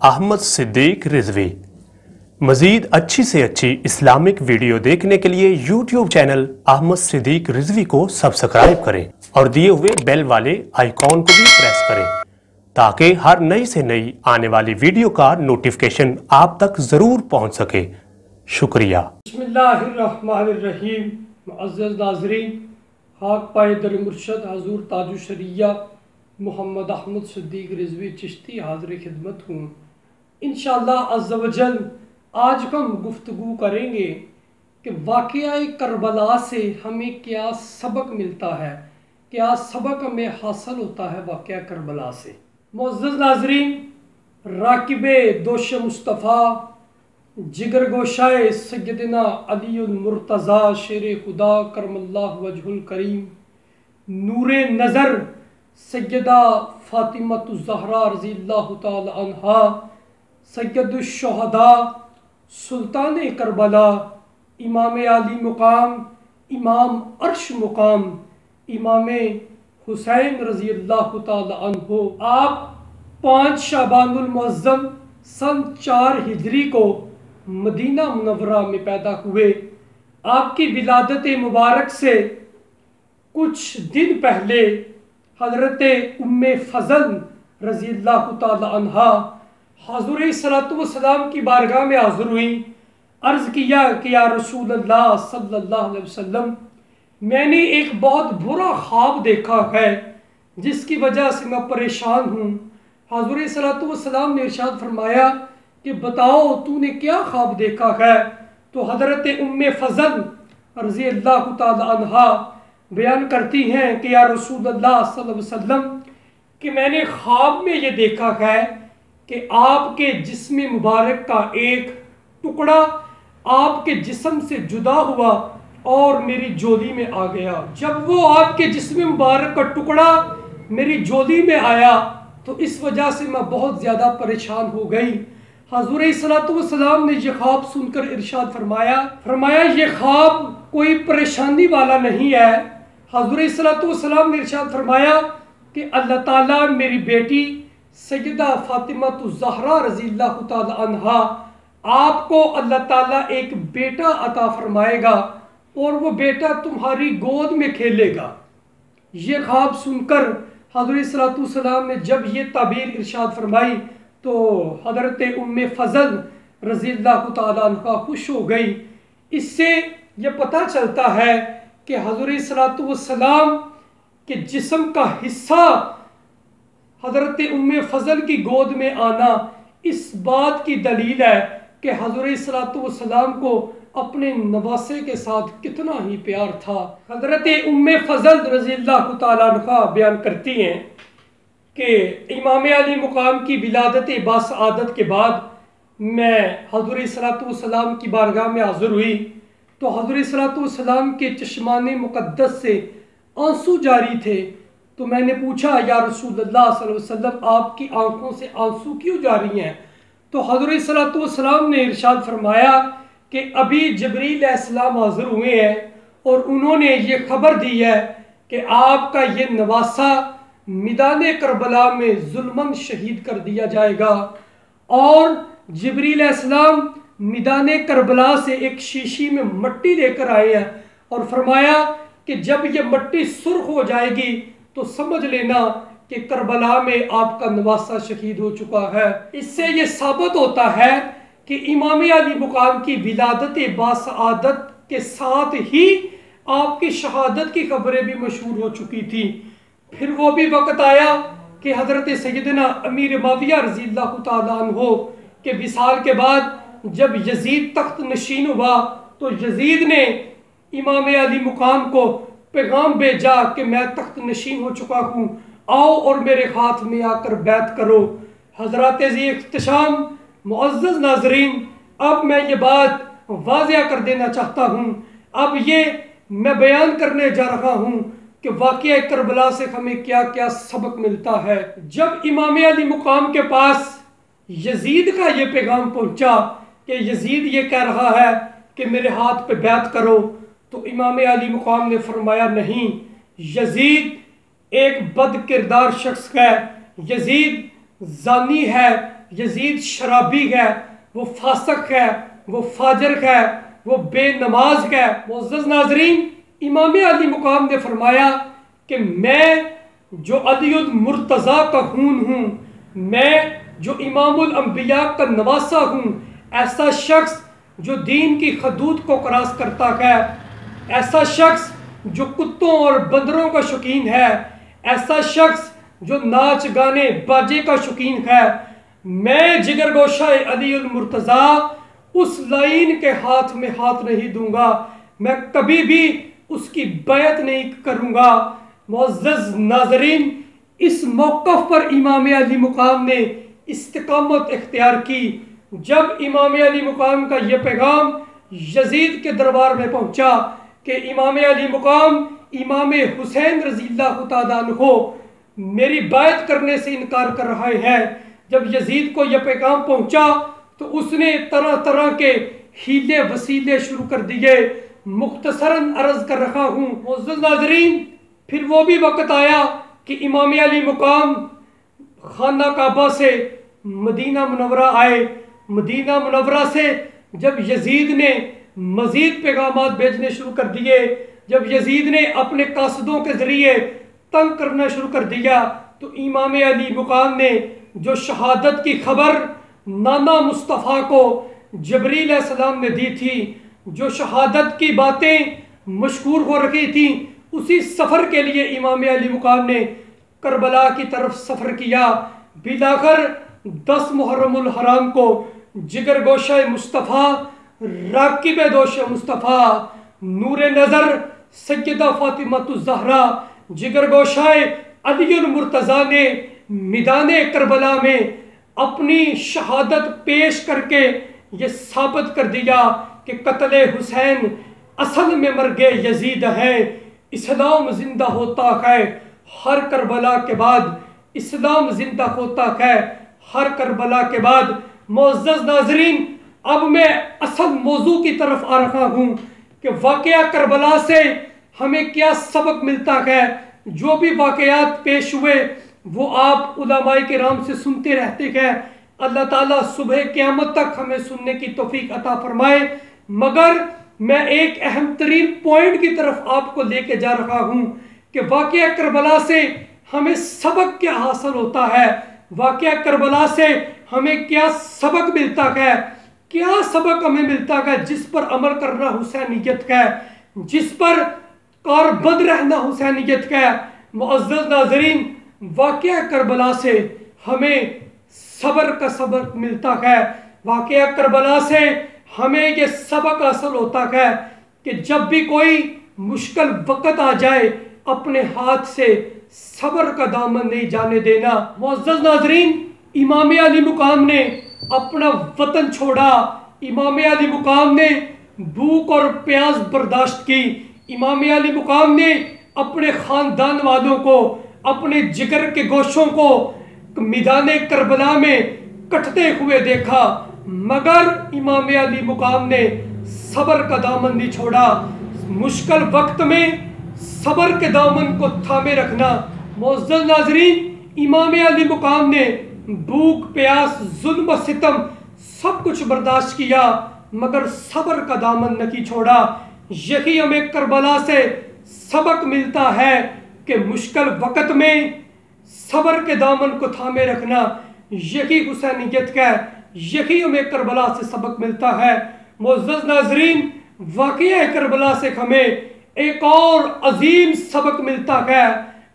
احمد صدیق رضوی۔ مزید اچھی سے اچھی اسلامک ویڈیو دیکھنے کے لیے یوٹیوب چینل احمد صدیق رضوی کو سبسکرائب کریں اور دیے ہوئے بیل والے آئیکن کو بھی پریس کریں تاکہ ہر نئی سے نئی آنے والی ویڈیو کا نوٹیفیکیشن آپ تک ضرور پہنچ سکے۔ شکریہ۔ بسم اللہ الرحمن الرحیم۔ معزز ناظرین، خاک پائے در مرشد حضور تاج الشریعہ محمد احمد صدیق رضوی چشتی حاضر خدمت ہوں۔ انشاءاللہ عز و جل آج ہم گفتگو کریں گے کہ واقعہ کربلا سے ہمیں کیا سبق ملتا ہے، کیا سبق ہمیں حاصل ہوتا ہے واقعہ کربلا سے۔ معزز ناظرین، راکب دوش مصطفیٰ جگر گوشائے سیدنا علی المرتضیٰ شیر خدا کرم اللہ وجہ الکریم، نور نظر سیدہ فاطمہ الزہرا رضی اللہ تعالی عنہا، سید الشہداء سلطان کربلا، امام علی مقام، امام عرش مقام، امام حسین رضی اللہ تعالی عنہ، آپ 5 شعبان المعظم سن 4 ہجری کو مدینہ منورہ میں پیدا ہوئے۔ آپ کی ولادت مبارک سے کچھ دن پہلے حضرت ام فضل رضی اللہ تعالی عنہا حضور صلی اللہ علیہ وسلم کی بارگاہ میں حاضر ہوئی، عرض کیا کہ یا رسول اللہ صلی اللہ علیہ وسلم، میں نے ایک بہت برا خواب دیکھا ہے جس کی وجہ سے میں پریشان ہوں۔ حضور صلی اللہ علیہ وسلم نے ارشاد فرمایا کہ بتاؤ تو نے کیا خواب دیکھا ہے؟ تو حضرت ام فضل رضی اللہ تعالی عنہا بیان کرتی ہیں کہ یا رسول اللہ صلی اللہ علیہ وسلم کہ میں نے خواب میں یہ دیکھا ہے کہ آپ کے جسم مبارک کا ایک ٹکڑا آپ کے جسم سے جدا ہوا اور میری جولی میں آ گیا۔ جب وہ آپ کے جسم مبارک کا ٹکڑا میری جولی میں آیا تو اس وجہ سے میں بہت زیادہ پریشان ہو گئی۔ حضور صلی اللہ علیہ وسلم نے یہ خواب سن کر ارشاد فرمایا یہ خواب کوئی پریشانی والا نہیں ہے۔ حضور صلی اللہ علیہ وسلم نے ارشاد فرمایا کہ اللہ تعالیٰ میری بیٹی سیدہ فاطمہ الزہرا رضی اللہ تعالی عنہا آپ کو اللہ تعالیٰ ایک بیٹا عطا فرمائے گا اور وہ بیٹا تمہاری گود میں کھیلے گا۔ یہ خواب سن کر حضور صلی اللہ علیہ وسلم نے جب یہ تعبیر ارشاد فرمائی تو حضرت ام فضل رضی اللہ تعالی عنہ خوش ہو گئی۔ اس سے یہ پتہ چلتا ہے کہ حضور صلی اللہ علیہ وسلم کے جسم کا حصہ حضرت ام فضل کی گود میں آنا اس بات کی دلیل ہے کہ حضور صلی اللہ علیہ وسلم کو اپنے نواسے کے ساتھ کتنا ہی پیار تھا۔ حضرت ام فضل رضی اللہ تعالیٰ عنہ بیان کرتی ہیں کہ امام علی مقام کی ولادت باسعادت کے بعد میں حضور صلی اللہ علیہ وسلم کی بارگاہ میں حاضر ہوئی تو حضور صلی اللہ علیہ وسلم کے چشمان مقدس سے آنسو جاری تھے۔ تو میں نے پوچھا یا رسول اللہ صلی اللہ علیہ وسلم آپ کی آنکھوں سے آنسو کیوں جاری ہیں؟ تو حضور صلی اللہ علیہ وسلم نے ارشاد فرمایا کہ ابھی جبریل علیہ السلام حاضر ہوئے ہیں اور انہوں نے یہ خبر دی ہے کہ آپ کا یہ نواسہ میدان کربلا میں ظلماً شہید کر دیا جائے گا۔ اور جبریل علیہ السلام میدان کربلا سے ایک شیشی میں مٹی لے کر آئے ہیں اور فرمایا کہ جب یہ مٹی سرخ ہو جائے گی تو سمجھ لینا کہ کربلا میں آپ کا نواسہ شہید ہو چکا ہے۔ اس سے یہ ثابت ہوتا ہے کہ امام علی مقام کی ولادت باسعادت کے ساتھ ہی آپ کی شہادت کی خبریں بھی مشہور ہو چکی تھی۔ پھر وہ بھی وقت آیا کہ حضرت سیدنا امیر معاویہ رضی اللہ تعالیٰ عنہ کے وصال کے بعد جب یزید تخت نشین ہوا تو یزید نے امام علی مقام کو پیغام بھیجا کہ میں تخت نشین ہو چکا ہوں، آؤ اور میرے ہاتھ میں آ کر بیعت کرو۔ حضرات ذی احتشام معزز ناظرین، اب میں یہ بات واضح کر دینا چاہتا ہوں، اب یہ میں بیان کرنے جا رہا ہوں کہ واقعہ کربلا سے ہمیں کیا کیا سبق ملتا ہے۔ جب امام علی مقام کے پاس یزید کا یہ پیغام پہنچا کہ یزید یہ کہہ رہا ہے کہ میرے ہاتھ پہ بیعت کرو، تو امام علی مقام نے فرمایا نہیں، یزید ایک بد کردار شخص ہے، یزید زانی ہے، یزید شرابی ہے، وہ فاسق ہے، وہ فاجر ہے، وہ بے نماز ہے۔ معزز ناظرین، امام علی مقام نے فرمایا کہ میں جو علی المرتضیٰ کا خون ہوں، میں جو امام الانبیاء کا نواسہ ہوں، ایسا شخص جو دین کی حدود کو کراس کرتا ہے، ایسا شخص جو کتوں اور بندروں کا شوقین ہے، ایسا شخص جو ناچ گانے باجے کا شوقین ہے، میں جگر گوشہ علی المرتضیٰ اس لائن کے ہاتھ میں ہاتھ نہیں دوں گا، میں کبھی بھی اس کی بیعت نہیں کروں گا۔ معزز ناظرین، اس موقف پر امام علی مقام نے استقامت اختیار کی۔ جب امام علی مقام کا یہ پیغام یزید کے دربار میں پہنچا کہ امام علی مقام امام حسین رضی اللہ تعالیٰ عنہ میری بیعت کرنے سے انکار کر رہے ہیں، جب یزید کو یہ پیغام پہنچا تو اس نے طرح طرح کے ہیلے وسیلے شروع کر دیے۔ مختصراً عرض کر رہا ہوں معزز ناظرین، پھر وہ بھی وقت آیا کہ امام علی مقام خانہ کعبہ سے مدینہ منورہ آئے۔ مدینہ منورہ سے جب یزید نے مزید پیغامات بھیجنے شروع کر دیے، جب یزید نے اپنے قاصدوں کے ذریعے تنگ کرنا شروع کر دیا، تو امام علی مقام نے جو شہادت کی خبر نانا مصطفیٰ کو جبریل علیہ السلام نے دی تھی، جو شہادت کی باتیں مشہور ہو رہی تھیں، اسی سفر کے لیے امام علی مقام نے کربلا کی طرف سفر کیا۔ بلاخر 10 محرم الحرام کو جگر گوشہ مصطفیٰ، راکب دوش مصطفیٰ، نور نظر سیدہ فاطمہ الزہرا، جگر گوشہ علی المرتضیٰ نے میدان کربلا میں اپنی شہادت پیش کر کے یہ ثابت کر دیا کہ قتل حسین اصل میں مرگ یزید ہے، اسلام زندہ ہوتا ہے ہر کربلا کے بعد، اسلام زندہ ہوتا ہے ہر کربلا کے بعد۔ معزز ناظرین، اب میں اصل موضوع کی طرف آ رہا ہوں کہ واقعہ کربلا سے ہمیں کیا سبق ملتا ہے۔ جو بھی واقعات پیش ہوئے وہ آپ علماء کرام سے سنتے رہتے ہیں، اللہ تعالیٰ صبح قیامت تک ہمیں سننے کی توفیق عطا فرمائے۔ مگر میں ایک اہم ترین پوائنٹ کی طرف آپ کو لے کے جا رہا ہوں کہ واقعہ کربلا سے ہمیں سبق کیا حاصل ہوتا ہے، واقعہ کربلا سے ہمیں کیا سبق ملتا ہے، کیا سبق ہمیں ملتا ہے جس پر عمل کرنا حسینیت ہے، جس پر کاربند رہنا حسینیت ہے۔ معزز ناظرین، واقعہ کربلا سے ہمیں صبر کا سبق ملتا ہے، واقعہ کربلا سے ہمیں یہ سبق حاصل ہوتا ہے کہ جب بھی کوئی مشکل وقت آ جائے اپنے ہاتھ سے صبر کا دامن نہیں جانے دینا۔ معزز ناظرین، امام علی مقام نے اپنا وطن چھوڑا، امام علی مقام نے بھوک اور پیاس برداشت کی، امام علی مقام نے اپنے خاندان والوں کو، اپنے جگر کے گوشوں کو میدان کربلا میں کٹتے ہوئے دیکھا، مگر امام علی مقام نے صبر کا دامن نہیں چھوڑا۔ مشکل وقت میں صبر کے دامن کو تھامے رکھنا۔ معزز ناظرین، امام علی مقام نے بھوک پیاس ظلم و ستم سب کچھ برداشت کیا مگر صبر کا دامن نہیں چھوڑا۔ یہی ہمیں کربلا سے سبق ملتا ہے کہ مشکل وقت میں صبر کے دامن کو تھامے رکھنا یہی حسینیت ہے، یہی ہمیں کربلا سے سبق ملتا ہے۔ معزز ناظرین، واقعہ کربلا سے ہمیں ایک اور عظیم سبق ملتا ہے،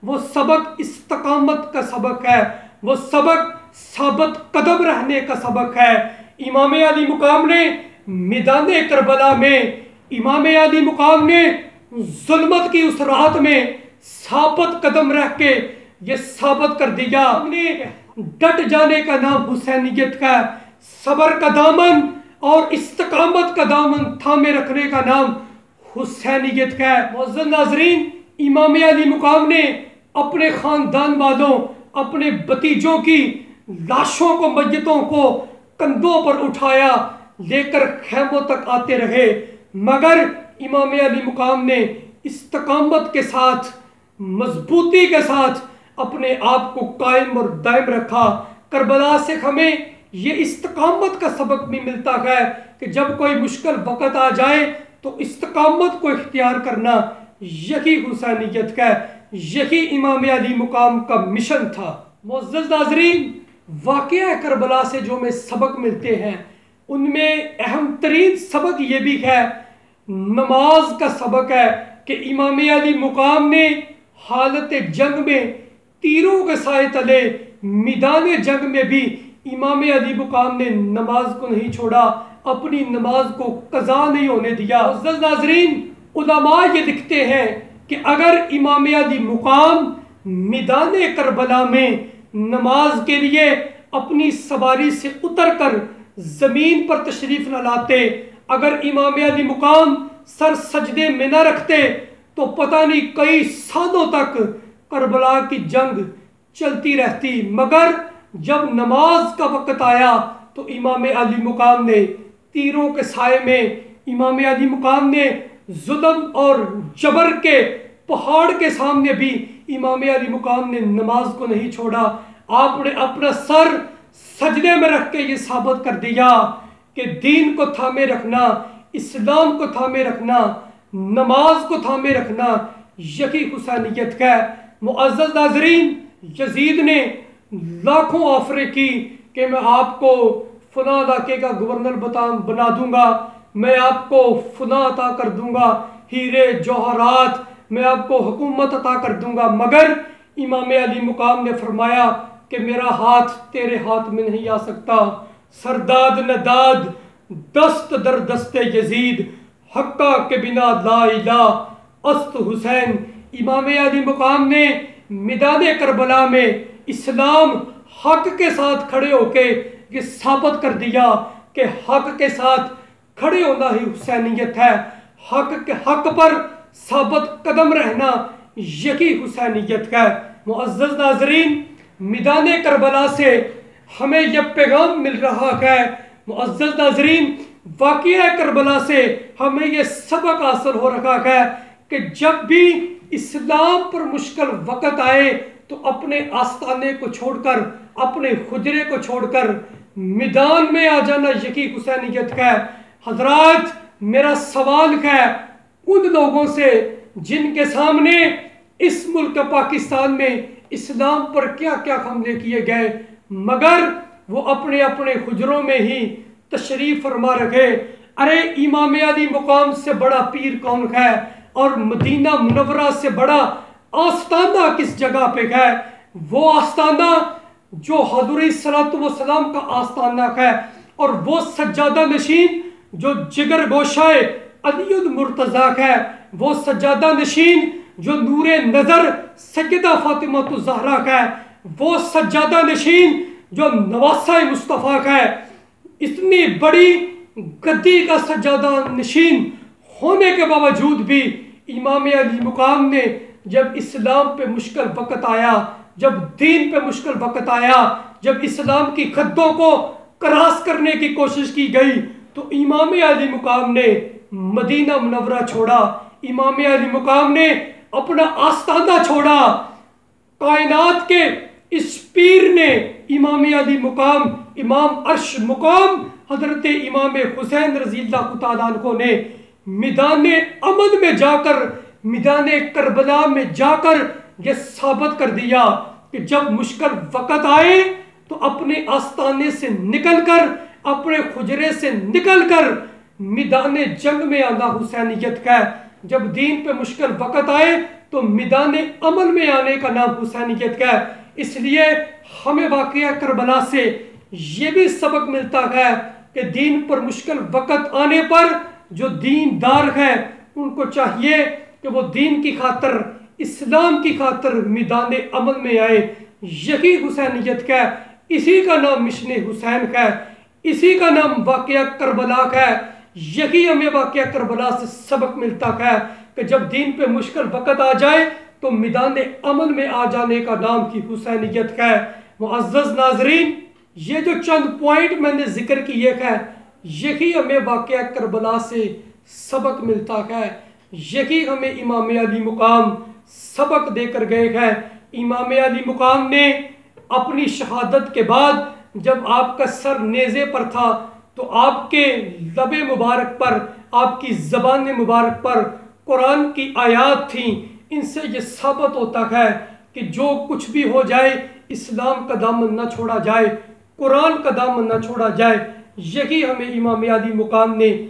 وہ سبق استقامت کا سبق ہے، وہ سبق ثابت قدم رہنے کا سبق ہے۔ امام علی مقام نے میدان کربلا میں، امام علی مقام نے ظلمت کی اس رات میں ثابت قدم رہ کے یہ ثابت کر دیا ڈٹ جانے کا نام حسینیت ہے، صبر کا دامن اور استقامت کا دامن تھامے رکھنے کا نام حسینیت ہے۔ معزز ناظرین، امام علی مقام نے اپنے خاندان والوں، اپنے بھتیجوں کی لاشوں کو، میتوں کو کندھوں پر اٹھایا، لے کر خیموں تک آتے رہے، مگر امام علی مقام نے استقامت کے ساتھ، مضبوطی کے ساتھ اپنے آپ کو قائم اور دائم رکھا۔ کربلا سے ہمیں یہ استقامت کا سبق بھی ملتا ہے کہ جب کوئی مشکل وقت آ جائے تو استقامت کو اختیار کرنا یہی حسینیت کا، یہی امام علی مقام کا مشن تھا۔ معزز ناظرین، واقعہ کربلا سے جو ہمیں سبق ملتے ہیں ان میں اہم ترین سبق یہ بھی ہے، نماز کا سبق ہے کہ امام علی مقام نے حالت جنگ میں تیروں کے سائے تلے میدان جنگ میں بھی امام علی مقام نے نماز کو نہیں چھوڑا، اپنی نماز کو قضا نہیں ہونے دیا۔ معزز ناظرین، علماء یہ لکھتے ہیں کہ اگر امام علی مقام میدان کربلا میں نماز کے لیے اپنی سواری سے اتر کر زمین پر تشریف نہ لاتے، اگر امام علی مقام سر سجدے میں نہ رکھتے تو پتہ نہیں کئی سالوں تک کربلا کی جنگ چلتی رہتی۔ مگر جب نماز کا وقت آیا تو امام علی مقام نے تیروں کے سائے میں، امام علی مقام نے ظلم اور جبر کے پہاڑ کے سامنے بھی امام علی مقام نے نماز کو نہیں چھوڑا۔ آپ نے اپنا سر سجدے میں رکھ کے یہ ثابت کر دیا کہ دین کو تھامے رکھنا، اسلام کو تھامے رکھنا، نماز کو تھامے رکھنا یہی حسینیت کا۔ معزز ناظرین، یزید نے لاکھوں آفریں کی کہ میں آپ کو فلاں علاقے کا گورنر بنا دوں گا، میں آپ کو فلاں عطا کر دوں گا، ہیرے جوہرات، میں آپ کو حکومت عطا کر دوں گا، مگر امام علی مقام نے فرمایا کہ میرا ہاتھ تیرے ہاتھ میں نہیں آ سکتا۔ سرداد نداد دست در دست یزید، حقہ کے بنا لا الہ است حسین۔ امام علی مقام نے میدان کربلا میں اسلام حق کے ساتھ کھڑے ہو کے یہ ثابت کر دیا کہ حق کے ساتھ کھڑے ہونا ہی حسینیت ہے، حق پر ثابت قدم رہنا یہی حسینیت ہے۔ معزز ناظرین، میدان کربلا سے ہمیں یہ پیغام مل رہا ہے، معزز ناظرین، واقعہ کربلا سے ہمیں یہ سبق حاصل ہو رہا ہے کہ جب بھی اسلام پر مشکل وقت آئے تو اپنے آستانے کو چھوڑ کر، اپنے حجرے کو چھوڑ کر میدان میں آ جانا یہی حسینیت ہے۔ حضرات، میرا سوال ہے ان لوگوں سے جن کے سامنے اس ملک پاکستان میں اسلام پر کیا کیا حملے کیے گئے، مگر وہ اپنے اپنے حجروں میں ہی تشریف فرما رکھے۔ ارے امام علی مقام سے بڑا پیر کون ہے، اور مدینہ منورہ سے بڑا آستانہ کس جگہ پہ ہے؟ وہ آستانہ جو حضور صلی اللہ علیہ وسلم کا آستانہ ہے، اور وہ سجادہ نشین جو جگر گوشائے علی المرتضیٰ ہے، وہ سجادہ نشین جو نور نظر سیدہ فاطمہ الزہرا ہے، وہ سجادہ نشین جو نواسہ مصطفیٰ ہے۔ اتنی بڑی گدی کا سجادہ نشین ہونے کے باوجود بھی امام علی مقام نے جب اسلام پہ مشکل وقت آیا، جب دین پہ مشکل وقت آیا، جب اسلام کی خدوں کو کراس کرنے کی کوشش کی گئی تو امام علی مقام نے مدینہ منورہ چھوڑا، امام علی مقام نے اپنا آستانہ چھوڑا۔ کائنات کے اس پیر نے امام علی مقام، امام عرش مقام حضرت امام حسین رضی اللہ تعالیٰ عنہ نے میدان امن میں جا کر، میدان کربلا میں جا کر یہ ثابت کر دیا کہ جب مشکل وقت آئے تو اپنے آستانے سے نکل کر، اپنے حجرے سے نکل کر میدان جنگ میں آنا حسینیت کا ہے۔ جب دین پہ مشکل وقت آئے تو میدان امن میں آنے کا نام حسینیت کا ہے۔ اس لیے ہمیں واقعہ کربلا سے یہ بھی سبق ملتا ہے کہ دین پر مشکل وقت آنے پر جو دیندار ہیں ان کو چاہیے کہ وہ دین کی خاطر، اسلام کی خاطر میدان امن میں آئے۔ یہی حسینیت کا ہے، اسی کا نام مشن حسین ہے، اسی کا نام واقعہ کربلا ہے۔ یہی ہمیں واقعہ کربلا سے سبق ملتا ہے کہ جب دین پہ مشکل وقت آ جائے تو میدان امن میں آ جانے کا نام کی حسینیت ہے۔ معزز ناظرین، یہ جو چند پوائنٹ میں نے ذکر کیے ہیں، یہی ہمیں واقعہ کربلا سے سبق ملتا ہے، یہی ہمیں امام علی مقام سبق دے کر گئے ہیں۔ امام علی مقام نے اپنی شہادت کے بعد جب آپ کا سر نیزے پر تھا تو آپ کے لب مبارک پر، آپ کی زبان مبارک پر قرآن کی آیات تھیں۔ ان سے یہ ثابت ہوتا ہے کہ جو کچھ بھی ہو جائے اسلام کا دامن نہ چھوڑا جائے، قرآن کا دامن نہ چھوڑا جائے۔ یہی ہمیں امام علی مقام نے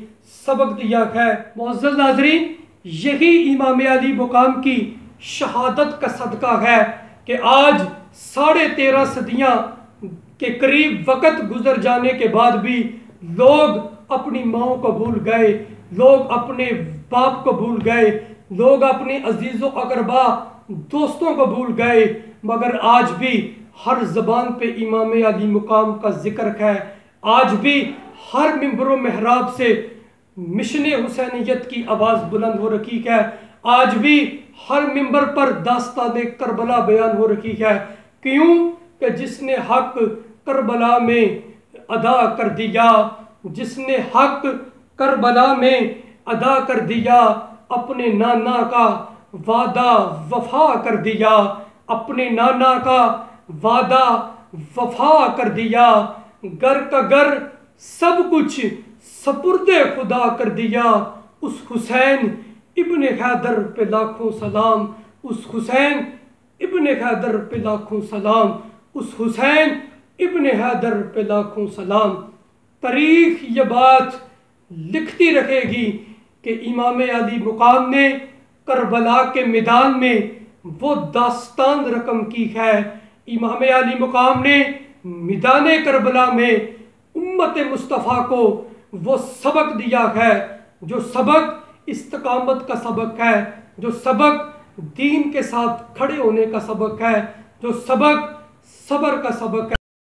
سبق دیا ہے۔ معزز ناظرین، یہی امام علی مقام کی شہادت کا صدقہ ہے کہ آج 13.5 صدیاں کے قریب وقت گزر جانے کے بعد بھی لوگ اپنی ماؤں کو بھول گئے، لوگ اپنے باپ کو بھول گئے، لوگ اپنے عزیز و اقربا دوستوں کو بھول گئے، مگر آج بھی ہر زبان پہ امام علی مقام کا ذکر ہے۔ آج بھی ہر منبر و محراب سے مشن حسینیت کی آواز بلند ہو رکھی ہے۔ آج بھی ہر منبر پر داستان کربلا بیان ہو رکھی ہے۔ کیوں کہ جس نے حق کربلا میں ادا کر دیا، جس نے حق کربلا میں ادا کر دیا، اپنے نانا کا وعدہ وفا کر دیا، اپنے نانا کا وعدہ وفا کر دیا، گر کا گر سب کچھ سپرد خدا کر دیا۔ اس حسین ابن حیدر پہ لاکھوں سلام، اس حسین ابن حیدر پہ لاکھوں سلام، اس حسین ابن حیدر پہ لاکھوں سلام۔ تاریخ یہ بات لکھتی رہے گی کہ امام علی مقام نے کربلا کے میدان میں وہ داستان رقم کی ہے۔ امام علی مقام نے میدان کربلا میں امت مصطفیٰ کو وہ سبق دیا ہے، جو سبق استقامت کا سبق ہے، جو سبق دین کے ساتھ کھڑے ہونے کا سبق ہے، جو سبق صبر کا سبق ہے۔